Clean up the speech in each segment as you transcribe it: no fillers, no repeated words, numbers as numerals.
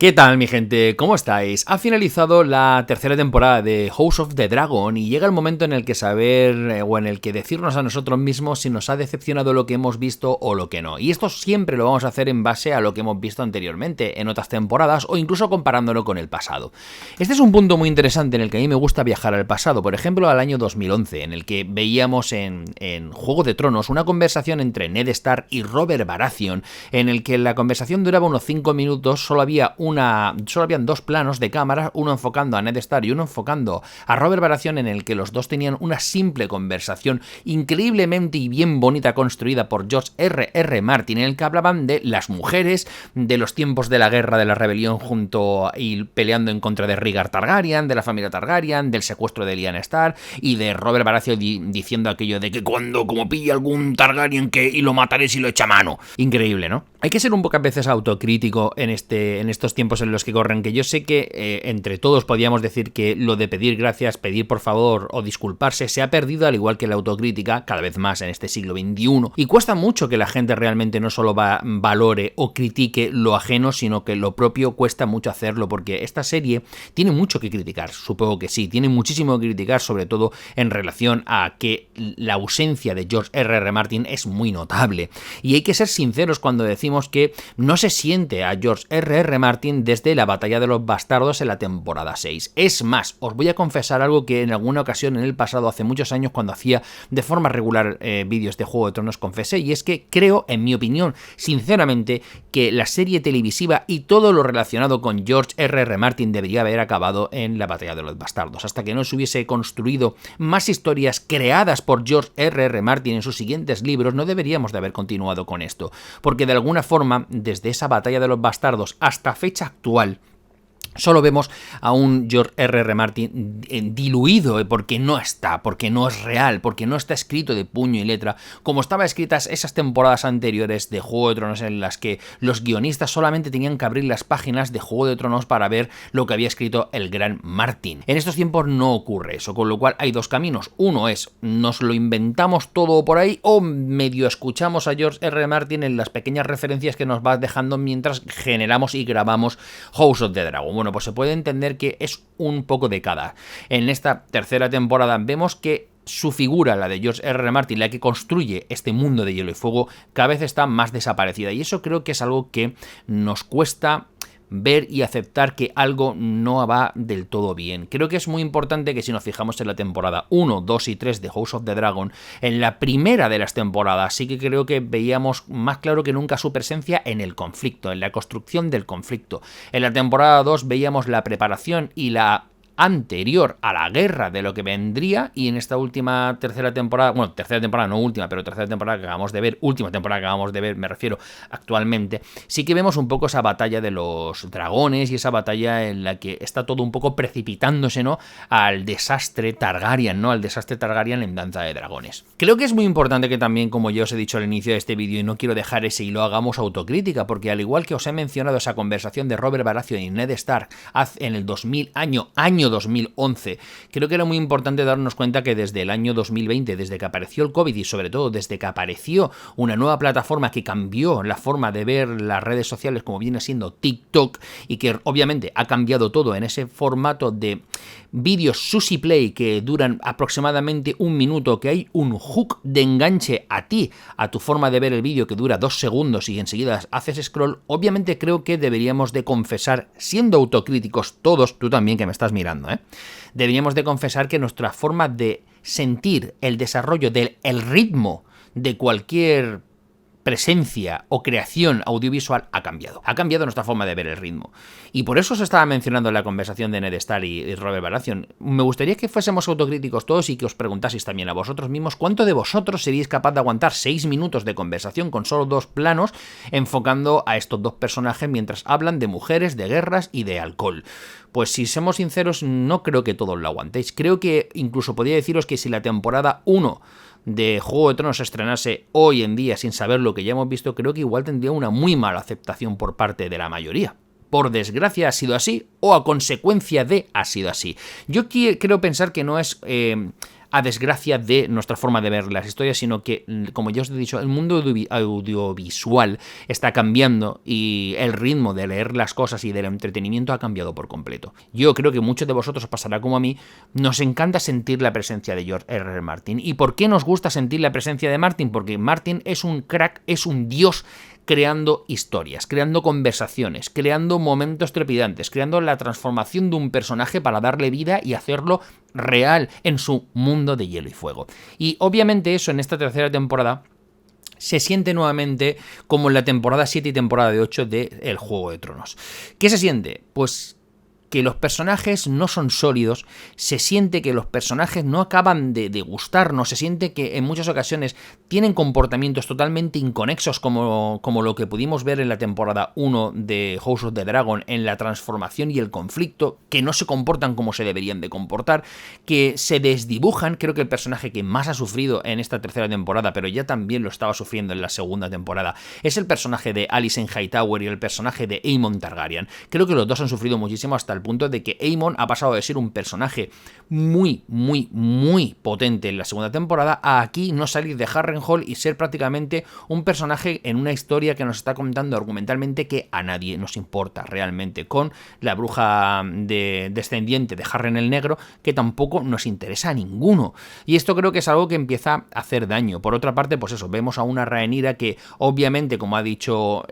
¿Qué tal, mi gente? ¿Cómo estáis? Ha finalizado la tercera temporada de House of the Dragon y llega el momento en el que saber o en el que decirnos a nosotros mismos si nos ha decepcionado lo que hemos visto o lo que no. Y esto siempre lo vamos a hacer en base a lo que hemos visto anteriormente, en otras temporadas o incluso comparándolo con el pasado. Este es un punto muy interesante en el que a mí me gusta viajar al pasado, por ejemplo al año 2011, en el que veíamos en Juego de Tronos una conversación entre Ned Stark y Robert Baratheon, en el que la conversación duraba unos 5 minutos, solo habían dos planos de cámara, uno enfocando a Ned Stark y uno enfocando a Robert Baratheon, en el que los dos tenían una simple conversación increíblemente y bien bonita construida por George R.R. Martin, en el que hablaban de las mujeres, de los tiempos de la guerra de la rebelión y peleando en contra de Rhaegar Targaryen, de la familia Targaryen, del secuestro de Lyanna Stark y de Robert Baratheon diciendo aquello de que como pille algún Targaryen y lo mataré si lo echa mano. Increíble, ¿no? Hay que ser un poco a veces autocrítico en estos tiempos en los que corren, que yo sé que entre todos podíamos decir que lo de pedir gracias, pedir por favor o disculparse se ha perdido, al igual que la autocrítica, cada vez más en este siglo XXI, y cuesta mucho que la gente realmente no solo valore o critique lo ajeno, sino que lo propio cuesta mucho hacerlo, porque esta serie tiene mucho que criticar, supongo que sí, tiene muchísimo que criticar, sobre todo en relación a que la ausencia de George R.R. Martin es muy notable, y hay que ser sinceros cuando decimos que no se siente a George R.R. Martin desde la Batalla de los Bastardos en la temporada 6. Es más, os voy a confesar algo que en alguna ocasión en el pasado, hace muchos años, cuando hacía de forma regular vídeos de Juego de Tronos, confesé, y es que creo, en mi opinión, sinceramente, que la serie televisiva y todo lo relacionado con George R.R. Martin debería haber acabado en la Batalla de los Bastardos, hasta que no se hubiese construido más historias creadas por George R.R. Martin en sus siguientes libros. No deberíamos de haber continuado con esto, porque de alguna forma, desde esa Batalla de los Bastardos hasta fecha actual, solo vemos a un George R.R. Martin diluido porque no está, porque no es real, porque no está escrito de puño y letra, como estaban escritas esas temporadas anteriores de Juego de Tronos, en las que los guionistas solamente tenían que abrir las páginas de Juego de Tronos para ver lo que había escrito el gran Martin. En estos tiempos no ocurre eso, con lo cual hay dos caminos. Uno es, nos lo inventamos todo por ahí, o medio escuchamos a George R.R. Martin en las pequeñas referencias que nos va dejando mientras generamos y grabamos House of the Dragon. Bueno, pues se puede entender que es un poco de cada. En esta tercera temporada vemos que su figura, la de George R.R. Martin, la que construye este mundo de Hielo y Fuego, cada vez está más desaparecida. Y eso creo que es algo que nos cuesta ver y aceptar, que algo no va del todo bien. Creo que es muy importante que si nos fijamos en la temporada 1, 2 y 3 de House of the Dragon, en la primera de las temporadas sí que creo que veíamos más claro que nunca su presencia en el conflicto, en la construcción del conflicto. En la temporada 2 veíamos la preparación y la anterior a la guerra de lo que vendría, y en esta última tercera temporada, bueno, tercera temporada no última, pero tercera temporada que acabamos de ver, última temporada que acabamos de ver, me refiero actualmente, sí que vemos un poco esa batalla de los dragones y esa batalla en la que está todo un poco precipitándose, ¿no?, al desastre Targaryen, ¿no?, al desastre Targaryen en Danza de Dragones. Creo que es muy importante que también, como ya os he dicho al inicio de este vídeo, y no quiero dejar ese hilo, hagamos autocrítica, porque al igual que os he mencionado esa conversación de Robert Baratheon y Ned Stark en el 2011, creo que era muy importante darnos cuenta que desde el año 2020, desde que apareció el COVID y sobre todo desde que apareció una nueva plataforma que cambió la forma de ver las redes sociales, como viene siendo TikTok, y que obviamente ha cambiado todo en ese formato de vídeos sushi play que duran aproximadamente un minuto, que hay un hook de enganche a ti, a tu forma de ver el vídeo, que dura 2 segundos y enseguida haces scroll. Obviamente creo que deberíamos de confesar, siendo autocríticos todos, tú también que me estás mirando, deberíamos de confesar que nuestra forma de sentir el desarrollo del ritmo de cualquier presencia o creación audiovisual ha cambiado. Ha cambiado nuestra forma de ver el ritmo. Y por eso se estaba mencionando en la conversación de Ned Stark y Robert Baratheon. Me gustaría que fuésemos autocríticos todos y que os preguntaseis también a vosotros mismos cuánto de vosotros seríais capaz de aguantar 6 minutos de conversación con solo 2 planos enfocando a estos 2 personajes mientras hablan de mujeres, de guerras y de alcohol. Pues si somos sinceros, no creo que todos lo aguantéis. Creo que incluso podría deciros que si la temporada 1 de Juego de Tronos se estrenase hoy en día sin saber lo que ya hemos visto, creo que igual tendría una muy mala aceptación por parte de la mayoría. Por desgracia ha sido así, o a consecuencia de ha sido así. Yo creo pensar que no es a desgracia de nuestra forma de ver las historias, sino que, como ya os he dicho, el mundo audiovisual está cambiando y el ritmo de leer las cosas y del entretenimiento ha cambiado por completo. Yo creo que muchos de vosotros os pasará como a mí, nos encanta sentir la presencia de George R. R. Martin. ¿Y por qué nos gusta sentir la presencia de Martin? Porque Martin es un crack, es un dios creando historias, creando conversaciones, creando momentos trepidantes, creando la transformación de un personaje para darle vida y hacerlo real en su mundo de hielo y fuego. Y obviamente eso en esta tercera temporada se siente nuevamente como en la temporada 7 y temporada 8 de El Juego de Tronos. ¿Qué se siente? Pues que los personajes no son sólidos, se siente que los personajes no acaban de gustarnos, se siente que en muchas ocasiones tienen comportamientos totalmente inconexos como lo que pudimos ver en la temporada 1 de House of the Dragon, en la transformación y el conflicto, que no se comportan como se deberían de comportar, que se desdibujan. Creo que el personaje que más ha sufrido en esta tercera temporada, pero ya también lo estaba sufriendo en la segunda temporada, es el personaje de Alicent Hightower y el personaje de Aemon Targaryen. Creo que los dos han sufrido muchísimo hasta el punto de que Aemon ha pasado de ser un personaje muy potente en la segunda temporada a aquí no salir de Harrenhal y ser prácticamente un personaje en una historia que nos está contando argumentalmente que a nadie nos importa realmente, con la bruja descendiente de Harren el Negro que tampoco nos interesa a ninguno. Y esto creo que es algo que empieza a hacer daño. Por otra parte, pues eso, vemos a una Rhaenyra que obviamente, como ha dicho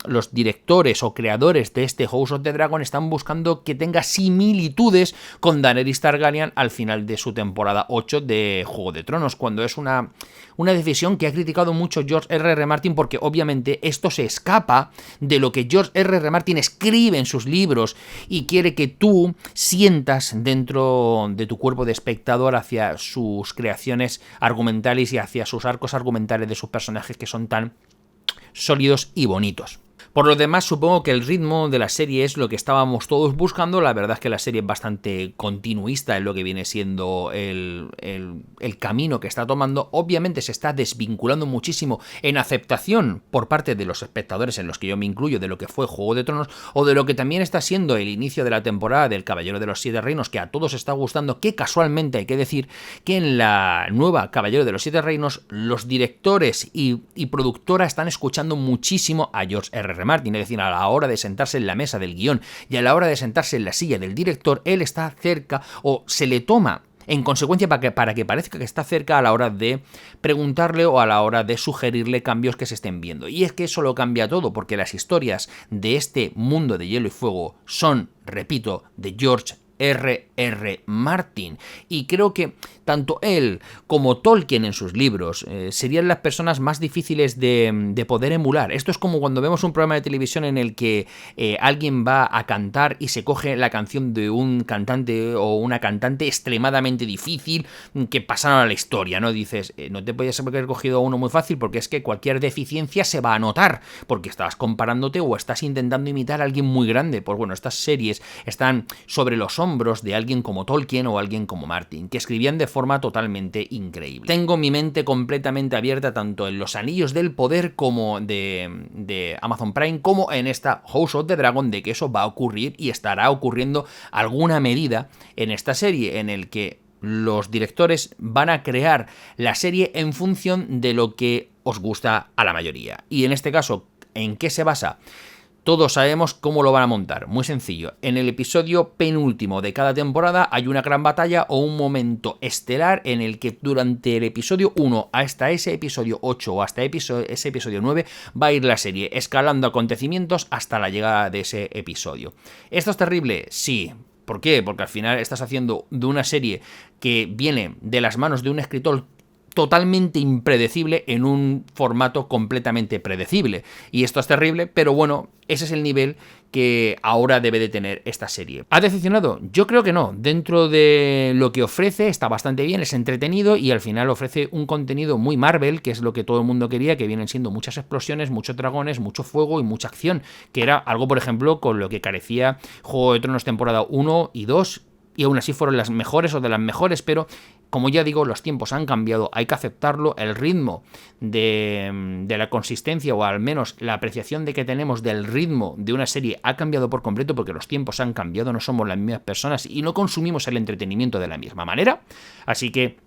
los directores o creadores de este House of the Dragon, están buscando que tenga similitudes con Daenerys Targaryen al final de su temporada 8 de Juego de Tronos, cuando es una decisión que ha criticado mucho George R. R. Martin, porque obviamente esto se escapa de lo que George R. R. Martin escribe en sus libros y quiere que tú sientas dentro de tu cuerpo de espectador hacia sus creaciones argumentales y hacia sus arcos argumentales de sus personajes, que son tan sólidos y bonitos. Por lo demás, supongo que el ritmo de la serie es lo que estábamos todos buscando. La verdad es que la serie es bastante continuista en lo que viene siendo el camino que está tomando. Obviamente se está desvinculando muchísimo en aceptación por parte de los espectadores, en los que yo me incluyo, de lo que fue Juego de Tronos, o de lo que también está siendo el inicio de la temporada del Caballero de los Siete Reinos, que a todos está gustando, que casualmente hay que decir que en la nueva Caballero de los Siete Reinos los directores y productora están escuchando muchísimo a George R. Martin, es decir, a la hora de sentarse en la mesa del guión y a la hora de sentarse en la silla del director, él está cerca o se le toma en consecuencia para que parezca que está cerca a la hora de preguntarle o a la hora de sugerirle cambios que se estén viendo. Y es que eso lo cambia todo, porque las historias de este mundo de hielo y fuego son, repito, de George R. R. Martin, y creo que tanto él como Tolkien en sus libros serían las personas más difíciles de poder emular. Esto es como cuando vemos un programa de televisión en el que alguien va a cantar y se coge la canción de un cantante o una cantante extremadamente difícil que pasaron a la historia, ¿no? Dices, no te podías haber cogido uno muy fácil, porque es que cualquier deficiencia se va a notar, porque estás comparándote o estás intentando imitar a alguien muy grande. Pues bueno, estas series están sobre los hombros de alguien como Tolkien o alguien como Martin, que escribían de forma totalmente increíble. Tengo mi mente completamente abierta tanto en Los Anillos del Poder como de Amazon Prime, como en esta House of the Dragon, de que eso va a ocurrir y estará ocurriendo alguna medida en esta serie, en el que los directores van a crear la serie en función de lo que os gusta a la mayoría. Y en este caso, ¿en qué se basa? Todos sabemos cómo lo van a montar, muy sencillo. En el episodio penúltimo de cada temporada hay una gran batalla o un momento estelar en el que durante el episodio 1 hasta ese episodio 8 o hasta ese episodio 9 va a ir la serie escalando acontecimientos hasta la llegada de ese episodio. ¿Esto es terrible? Sí. ¿Por qué? Porque al final estás haciendo de una serie que viene de las manos de un escritor totalmente impredecible en un formato completamente predecible. Y esto es terrible, pero bueno, ese es el nivel que ahora debe de tener esta serie. ¿Ha decepcionado? Yo creo que no. Dentro de lo que ofrece está bastante bien, es entretenido y al final ofrece un contenido muy Marvel, que es lo que todo el mundo quería, que vienen siendo muchas explosiones, muchos dragones, mucho fuego y mucha acción, que era algo, por ejemplo, con lo que carecía Juego de Tronos temporada 1 y 2, y aún así fueron las mejores o de las mejores, pero como ya digo, los tiempos han cambiado, hay que aceptarlo, el ritmo de la consistencia o al menos la apreciación de que tenemos del ritmo de una serie ha cambiado por completo porque los tiempos han cambiado, no somos las mismas personas y no consumimos el entretenimiento de la misma manera, así que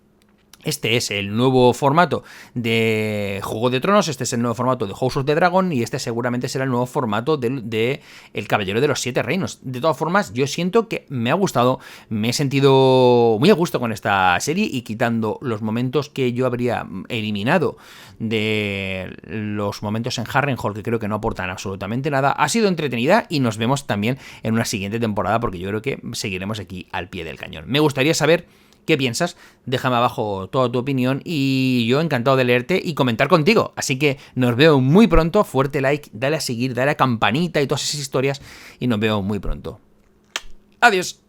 este es el nuevo formato de Juego de Tronos, este es el nuevo formato de House of the Dragon y este seguramente será el nuevo formato de El Caballero de los Siete Reinos. De todas formas, yo siento que me ha gustado, me he sentido muy a gusto con esta serie y quitando los momentos que yo habría eliminado de los momentos en Harrenhal que creo que no aportan absolutamente nada, ha sido entretenida y nos vemos también en una siguiente temporada porque yo creo que seguiremos aquí al pie del cañón. Me gustaría saber ¿qué piensas? Déjame abajo toda tu opinión y yo encantado de leerte y comentar contigo. Así que nos veo muy pronto. Fuerte like, dale a seguir, dale a campanita y todas esas historias y nos veo muy pronto. Adiós.